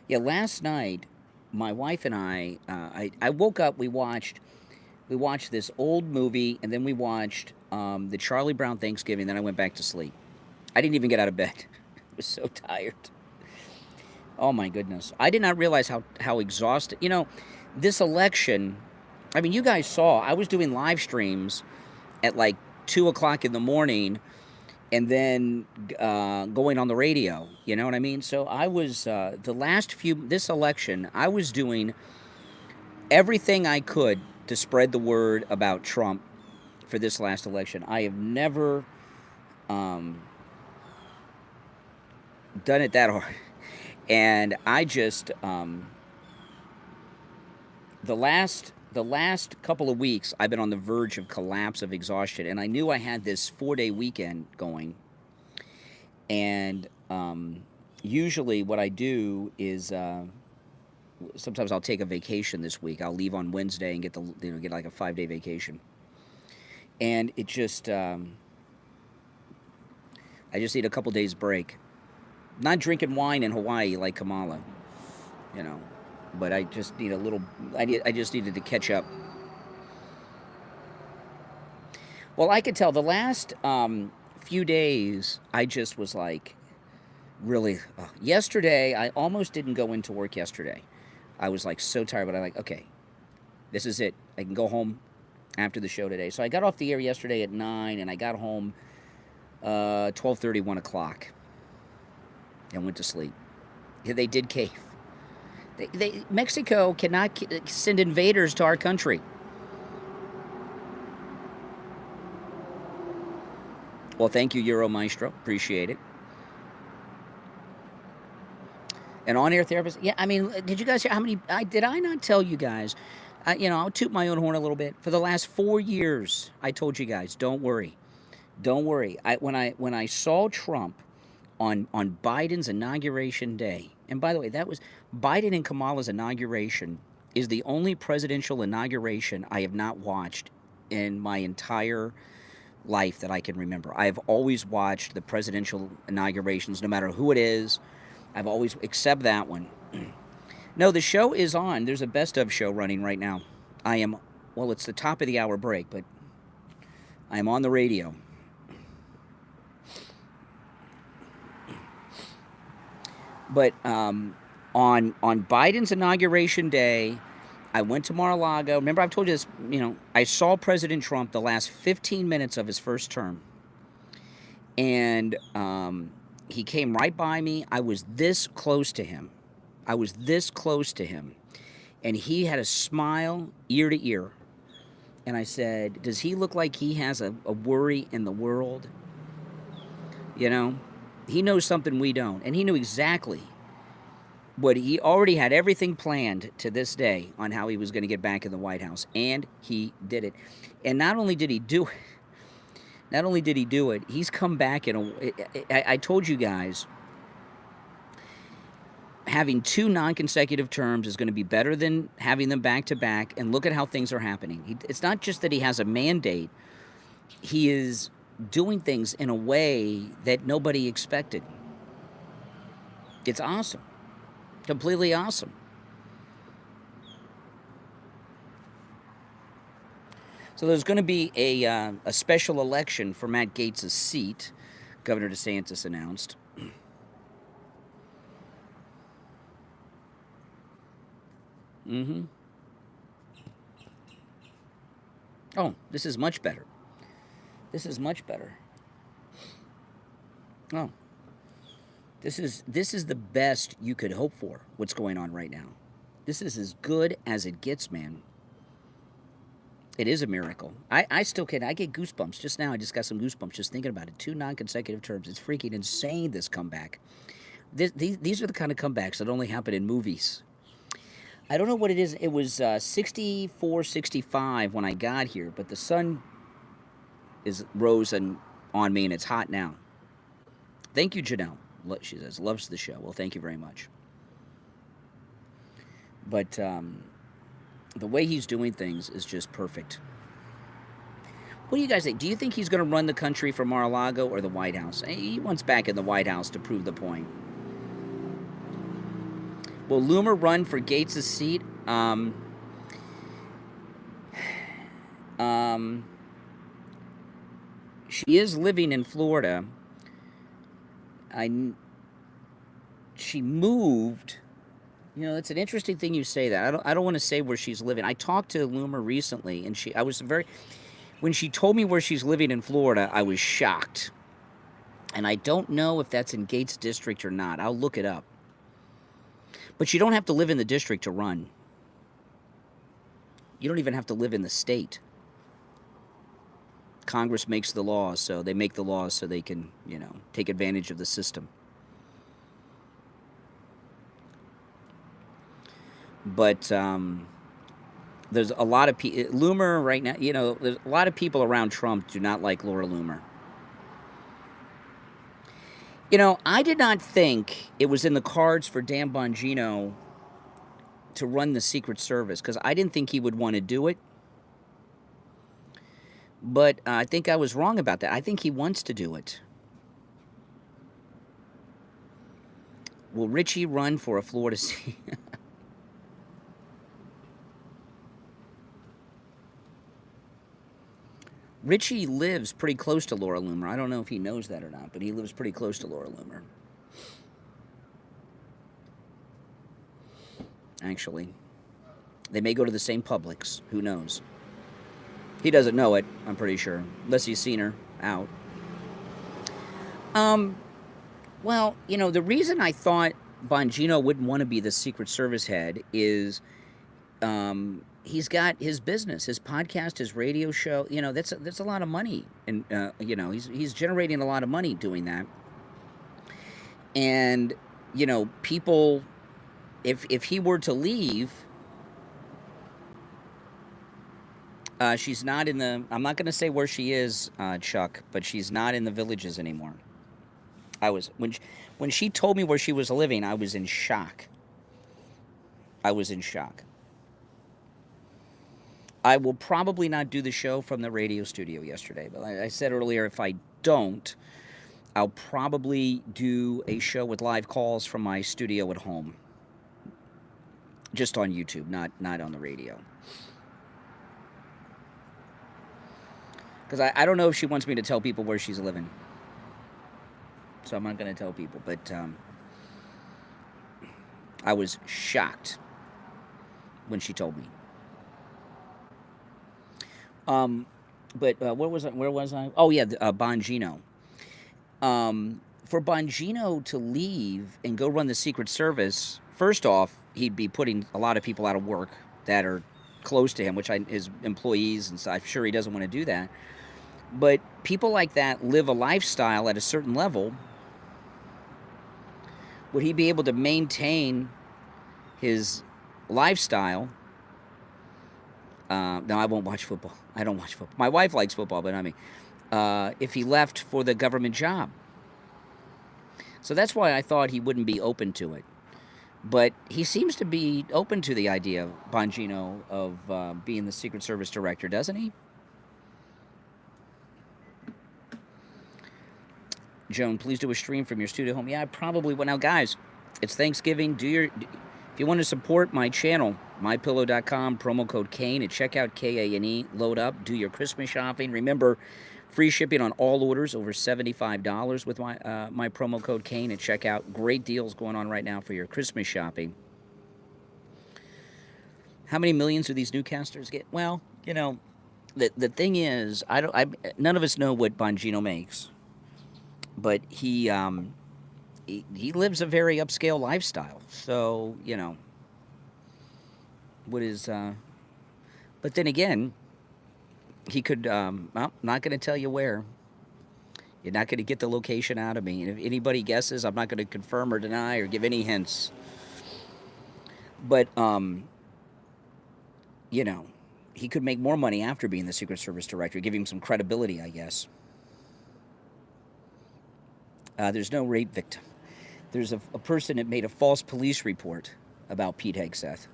Yeah, last night, my wife and I woke up. We watched this old movie, and then we watched the Charlie Brown Thanksgiving. Then I went back to sleep. I didn't even get out of bed. I was so tired. Oh my goodness! I did not realize how exhausted. You know, this election. I mean, you guys saw. I was doing live streams at like 2 o'clock in the morning, and then going on the radio. You know what I mean? So I was this election, I was doing everything I could to spread the word about Trump for this last election. I have never done it that hard, and I just the last couple of weeks, I've been on the verge of collapse, of exhaustion, and I knew I had this 4-day weekend going. And usually, what I do is sometimes I'll take a vacation this week. I'll leave on Wednesday and get like a 5-day vacation. And it just I just need a couple days break. Not drinking wine in Hawaii like Kamala, you know. But I just need a little. I just needed to catch up. Well, I could tell the last few days, I just was like, really. Yesterday, I almost didn't go into work yesterday. I was like so tired, but I'm like, okay, this is it. I can go home after the show today. So I got off the air yesterday at 9, and I got home 12:30, 1 o'clock, and went to sleep. Yeah, they did cave. Mexico cannot send invaders to our country. Well, thank you, Euro Maestro. Appreciate it. An on-air therapist. Yeah, I mean, did you guys hear how many? Did I not tell you guys? I'll toot my own horn a little bit. For the last 4 years, I told you guys, don't worry, don't worry. When I saw Trump on Biden's inauguration day. And by the way, that was Biden and Kamala's inauguration is the only presidential inauguration I have not watched in my entire life that I can remember. I have always watched the presidential inaugurations, no matter who it is. I've always, except that one. No, the show is on. There's a best of show running right now. It's the top of the hour break, but I am on the radio. But on Biden's inauguration day, I went to Mar-a-Lago. Remember, I've told you this, I saw President Trump the last 15 minutes of his first term. And he came right by me. I was this close to him. And he had a smile ear to ear. And I said, does he look like he has a worry in the world? He knows something we don't. And he knew exactly what he already had everything planned to this day on how he was going to get back in the White House. And he did it. And not only did he do it, he's come back I told you guys, having 2 non-consecutive terms is going to be better than having them back-to-back. And look at how things are happening. It's not just that he has a mandate. He is doing things in a way that nobody expected. It's awesome. Completely awesome. So there's going to be a special election for Matt Gaetz' seat, Governor DeSantis announced. Mm-hmm. Oh, this is much better. Oh. This is the best you could hope for, what's going on right now. This is as good as it gets, man. It is a miracle. I still can't. I get goosebumps. Just now, I just got some goosebumps just thinking about it. 2 non-consecutive terms. It's freaking insane, this comeback. These are the kind of comebacks that only happen in movies. I don't know what it is. It was 64, 65 when I got here, but the sun rose on me, and it's hot now. Thank you, Janelle. She says, loves the show. Well, thank you very much. But the way he's doing things is just perfect. What do you guys think? Do you think he's going to run the country for Mar-a-Lago or the White House? He wants back in the White House to prove the point. Will Loomer run for Gates' seat? She is living in Florida. She moved. You know, it's an interesting thing you say that. I don't want to say where she's living. I talked to Loomer recently, and when she told me where she's living in Florida, I was shocked. And I don't know if that's in Gates District or not. I'll look it up. But you don't have to live in the district to run. You don't even have to live in the state. Congress makes the laws, so they make the laws so they can, you know, take advantage of the system. But there's a lot of people. Loomer right now, you know, there's a lot of people around Trump do not like Laura Loomer. You know, I did not think it was in the cards for Dan Bongino to run the Secret Service because I didn't think he would want to do it. But I think I was wrong about that. I think he wants to do it. Will Richie run for a Florida seat? Richie lives pretty close to Laura Loomer. I don't know if he knows that or not, but he lives pretty close to Laura Loomer. Actually, they may go to the same Publix. Who knows? He doesn't know it, I'm pretty sure, unless he's seen her out. Well, you know, the reason I thought Bongino wouldn't want to be the Secret Service head is he's got his business, his podcast, his radio show. You know, that's a lot of money, and you know, he's generating a lot of money doing that. And you know, people, if he were to leave, she's not in the. I'm not going to say where she is, Chuck, but she's not in the Villages anymore. When she told me where she was living, I was in shock. I will probably not do the show from the radio studio yesterday, but I said earlier, if I don't, I'll probably do a show with live calls from my studio at home. Just on YouTube, not on the radio. Because I don't know if she wants me to tell people where she's living. So I'm not going to tell people, but I was shocked when she told me. But where was I? Oh, yeah, Bongino. For Bongino to leave and go run the Secret Service, first off, he'd be putting a lot of people out of work that are close to him, his employees, and so I'm sure he doesn't want to do that. But people like that live a lifestyle at a certain level. Would he be able to maintain his lifestyle? No, I won't watch football. I don't watch football. My wife likes football, but I mean, if he left for the government job. So that's why I thought he wouldn't be open to it. But he seems to be open to the idea, Bongino, of being the Secret Service director, doesn't he? Joan, please do a stream from your studio home. Yeah, I probably will. Now, guys, it's Thanksgiving. If you want to support my channel, mypillow.com, promo code Kane, and check out Kane. Load up, do your Christmas shopping. Remember, free shipping on all orders over $75 with my promo code Kane at checkout. Great deals going on right now for your Christmas shopping. How many millions do these newscasters get? Well, you know, the thing is, none of us know what Bongino makes. But he lives a very upscale lifestyle. So, you know, but then again, he could, well, not going to tell you where. You're not going to get the location out of me. And if anybody guesses, I'm not going to confirm or deny or give any hints. But, you know, he could make more money after being the Secret Service director, give him some credibility, I guess. There's no rape victim. There's a person that made a false police report about Pete Hegseth.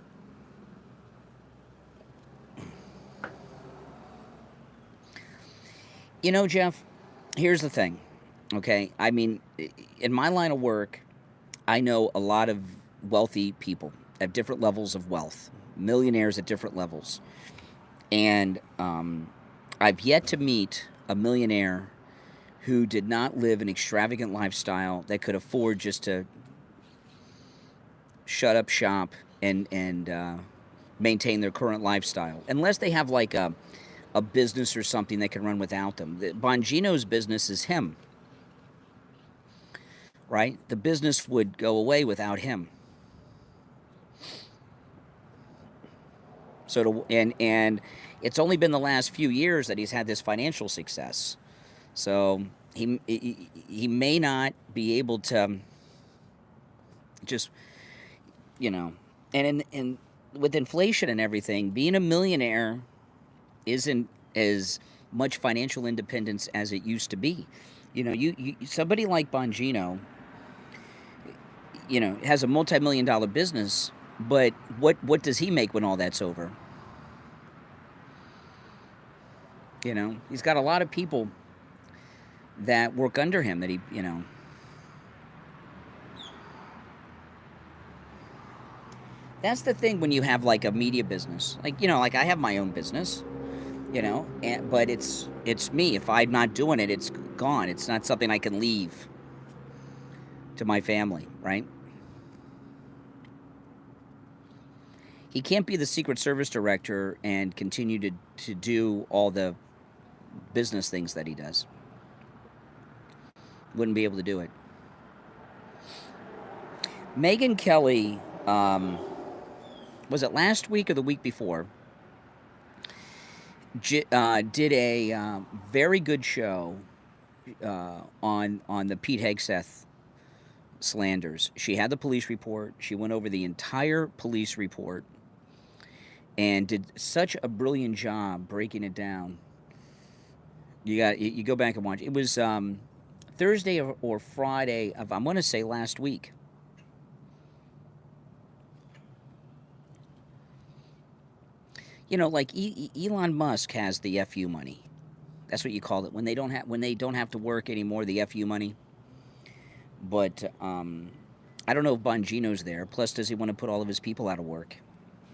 You know, Jeff, here's the thing, okay? I mean, in my line of work, I know a lot of wealthy people at different levels of wealth, millionaires at different levels. And I've yet to meet a millionaire who did not live an extravagant lifestyle that could afford just to shut up shop and maintain their current lifestyle, unless they have like a business or something that can run without them. Bongino's business is him, right? The business would go away without him. And it's only been the last few years that he's had this financial success. So he may not be able to just, you know, and with inflation and everything, being a millionaire isn't as much financial independence as it used to be. You know, you somebody like Bongino, you know, has a multi-million-dollar business, but what does he make when all that's over? You know, he's got a lot of people that work under him that he, you know. That's the thing when you have like a media business. Like, you know, like I have my own business, you know, but it's me. If I'm not doing it, it's gone. It's not something I can leave to my family, right? He can't be the Secret Service director and continue to do all the business things that he does. Wouldn't be able to do it. Megyn Kelly, was it last week or the week before, did a very good show on the Pete Hegseth slanders. She had the police report. She went over the entire police report and did such a brilliant job breaking it down. You go back and watch. It was Thursday or Friday of, I'm going to say, last week. You know, like Elon Musk has the FU money. That's what you call it when they don't have to work anymore. The FU money. But I don't know if Bongino's there. Plus, does he want to put all of his people out of work?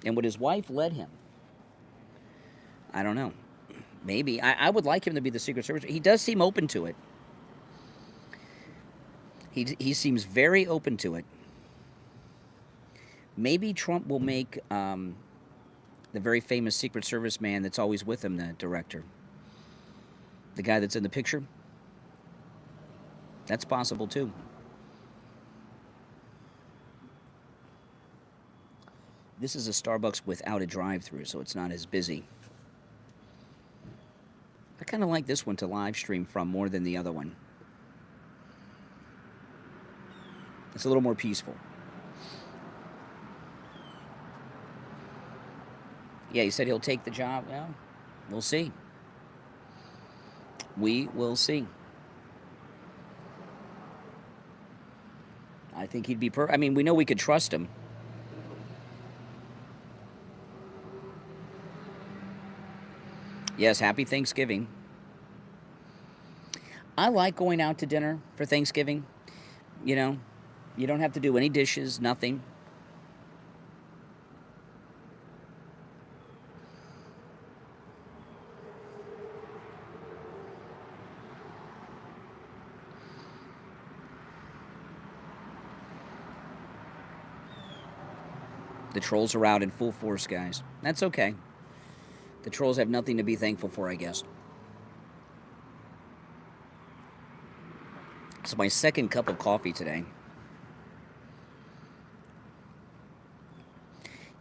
And would his wife let him? I don't know. Maybe. I would like him to be the Secret Service. He does seem open to it. He seems very open to it. Maybe Trump will make the very famous Secret Service man that's always with him the director. The guy that's in the picture. That's possible too. This is a Starbucks without a drive-thru, so it's not as busy. I kind of like this one to live stream from more than the other one. It's a little more peaceful. Yeah, he said he'll take the job. Yeah, we'll see. We will see. I think he'd be I mean, we know we could trust him. Yes, happy Thanksgiving. I like going out to dinner for Thanksgiving. You know, you don't have to do any dishes, nothing. The trolls are out in full force, guys. That's okay. The trolls have nothing to be thankful for, I guess. It's my second cup of coffee today.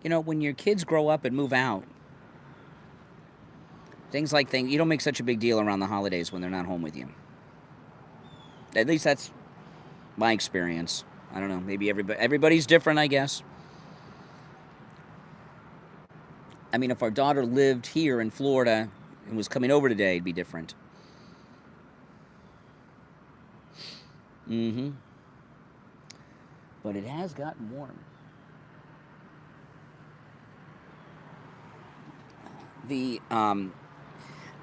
You know, when your kids grow up and move out, you don't make such a big deal around the holidays when they're not home with you. At least that's my experience. I don't know. Maybe everybody's different, I guess. I mean, if our daughter lived here in Florida and was coming over today, it'd be different. Mm-hmm. But it has gotten warm.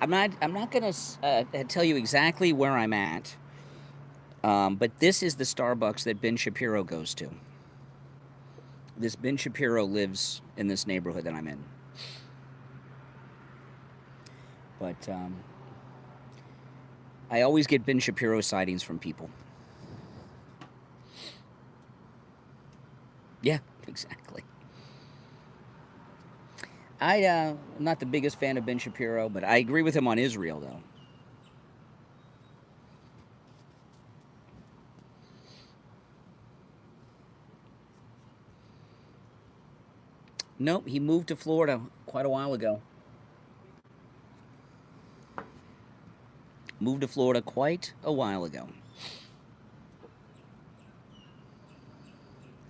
I'm not going to tell you exactly where I'm at, but this is the Starbucks that Ben Shapiro goes to. This Ben Shapiro lives in this neighborhood that I'm in. But I always get Ben Shapiro sightings from people. Yeah, exactly. I'm not the biggest fan of Ben Shapiro, but I agree with him on Israel, though. Nope, he moved to Florida quite a while ago. Moved to Florida quite a while ago.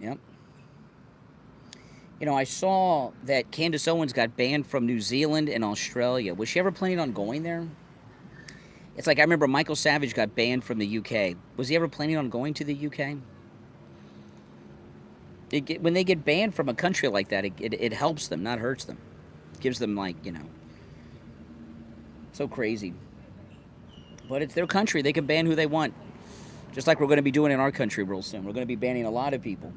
Yep. You know, I saw that Candace Owens got banned from New Zealand and Australia. Was she ever planning on going there? It's like I remember Michael Savage got banned from the UK. Was he ever planning on going to the UK? When they get banned from a country like that, it helps them, not hurts them. It gives them, like, so crazy. But it's their country. They can ban who they want. Just like we're going to be doing in our country real soon. We're going to be banning a lot of people.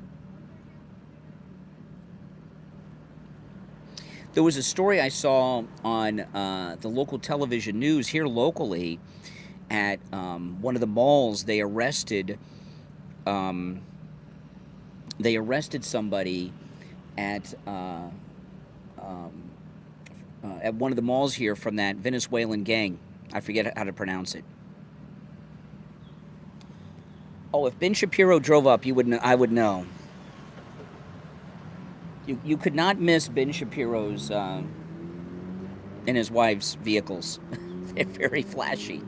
There was a story I saw on the local television news here locally at one of the malls. They arrested somebody at one of the malls here from that Venezuelan gang. I forget how to pronounce it. Oh, if Ben Shapiro drove up, I would know. You could not miss Ben Shapiro's and his wife's vehicles. They're very flashy.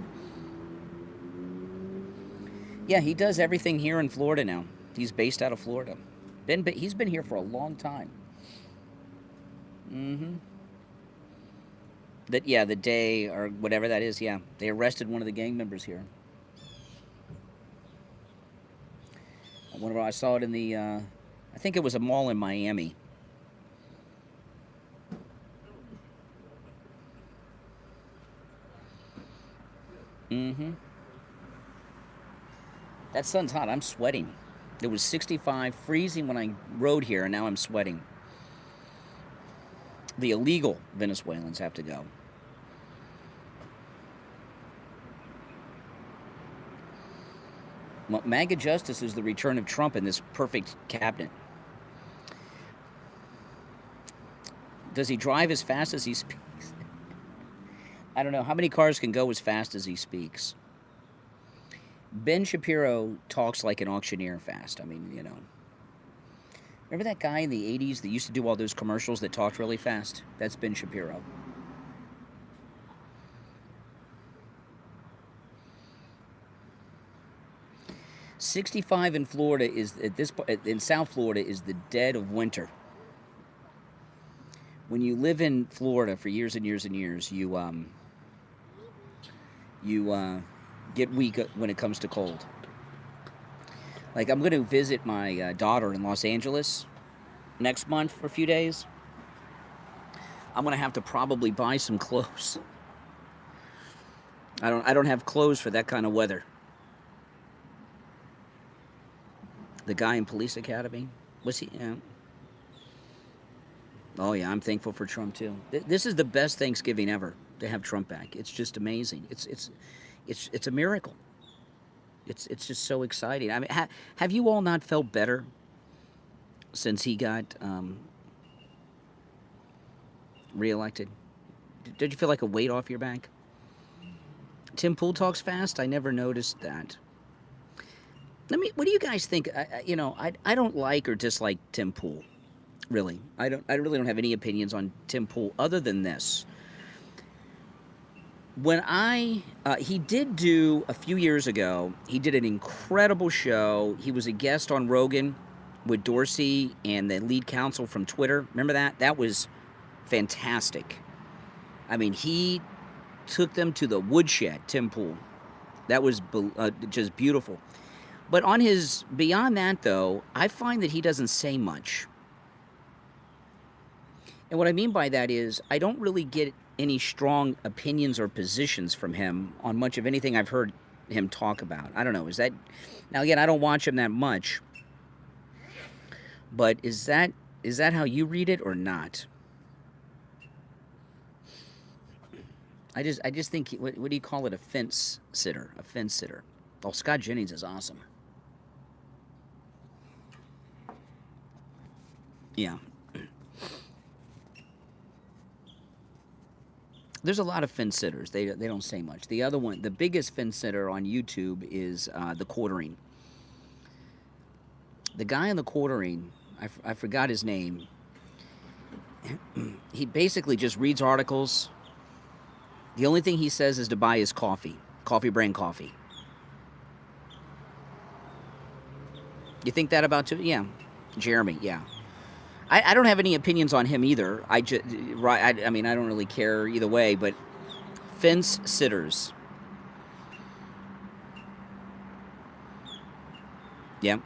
Yeah, he does everything here in Florida now. He's based out of Florida. He's been here for a long time. Mm-hmm. The day or whatever that is, yeah. They arrested one of the gang members here. I saw it in the, I think it was a mall in Miami. Mm-hmm. That sun's hot. I'm sweating. It was 65, freezing when I rode here, and now I'm sweating. The illegal Venezuelans have to go. Well, MAGA justice is the return of Trump in this perfect cabinet. Does he drive as fast as he speaks? I don't know. How many cars can go as fast as he speaks? Ben Shapiro talks like an auctioneer fast. I mean, Remember that guy in the 80s that used to do all those commercials that talked really fast? That's Ben Shapiro. .65 in Florida in South Florida is the dead of winter. When you live in Florida for years and years and years, you get weak when it comes to cold. Like, I'm going to visit my daughter in Los Angeles next month for a few days. I'm going to have to probably buy some clothes. I don't have clothes for that kind of weather. The guy in Police Academy, was he? Yeah. Oh yeah, I'm thankful for Trump too. This is the best Thanksgiving ever to have Trump back. It's just amazing. It's a miracle. It's just so exciting. I mean, have you all not felt better since he got reelected? Did you feel like a weight off your back? Tim Pool talks fast. I never noticed that. What do you guys think? I don't like or dislike Tim Pool. Really, I really don't have any opinions on Tim Pool other than this. When he did do a few years ago, he did an incredible show. He was a guest on Rogan with Dorsey and the lead counsel from Twitter. Remember that? That was fantastic. I mean, he took them to the woodshed, Tim Pool. That was just beautiful. But beyond that, though, I find that he doesn't say much. And what I mean by that is I don't really get any strong opinions or positions from him on much of anything I've heard him talk about. I don't know. Is that... Now, again, I don't watch him that much. But is that how you read it or not? I just think, what do you call it? A fence sitter. A fence sitter. Oh, Scott Jennings is awesome. Yeah. There's a lot of fence sitters. They don't say much. The other one, the biggest fence sitter on YouTube is the Quartering. The guy on the Quartering, I forgot his name. He basically just reads articles. The only thing he says is to buy his coffee. Coffee brand coffee. You think that about too? Yeah. Jeremy, yeah. I don't have any opinions on him either. I mean, I don't really care either way, but fence sitters. Yeah.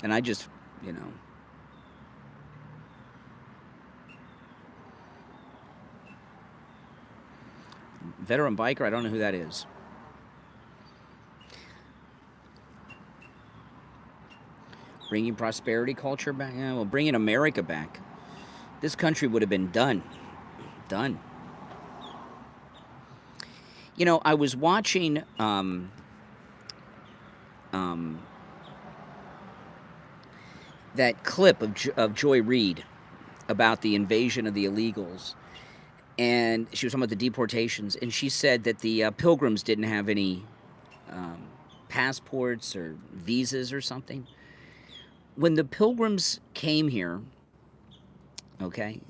And I just, you know. Veteran biker, I don't know who that is. Bringing prosperity culture back? Yeah, well, bringing America back. This country would have been done. Done. You know, I was watching that clip of Joy Reid about the invasion of the illegals. And she was talking about the deportations. And she said that the Pilgrims didn't have any passports or visas or something. When the Pilgrims came here, okay,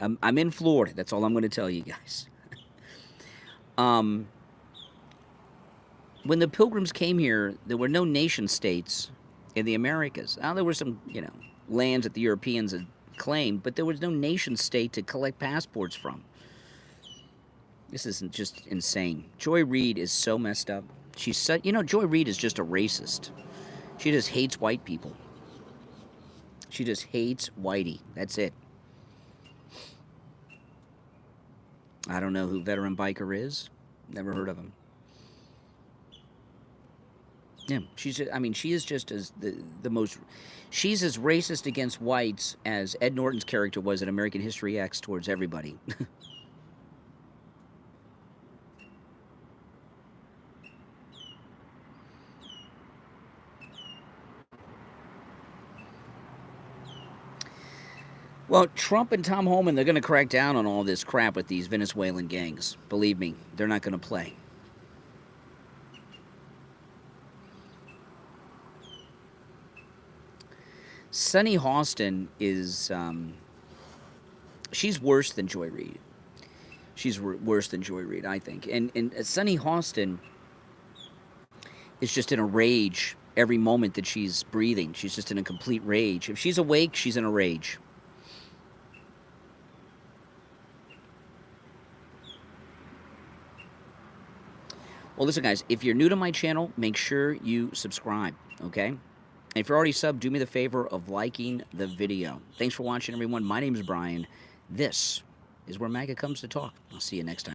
I'm in Florida. That's all I'm going to tell you guys. When the Pilgrims came here, there were no nation states in the Americas. Now, there were some, you know, lands that the Europeans had claimed, but there was no nation state to collect passports from. This isn't just insane. Joy Reid is so messed up. She's so, you know, Joy Reid is just a racist. She just hates white people. She just hates whitey. That's it. I don't know who Veteran Biker is. Never heard of him. Yeah, I mean, she is just as the most... She's as racist against whites as Ed Norton's character was in American History X towards everybody. Well, Trump and Tom Homan, they're going to crack down on all this crap with these Venezuelan gangs. Believe me, they're not going to play. Sunny Hostin is, she's worse than Joy Reid. She's worse than Joy Reid, I think. And Sunny Hostin is just in a rage every moment that she's breathing. She's just in a complete rage. If she's awake, she's in a rage. Well, listen, guys, if you're new to my channel, make sure you subscribe, okay? And if you're already subbed, do me the favor of liking the video. Thanks for watching, everyone. My name is Brian. This is where MAGA comes to talk. I'll see you next time.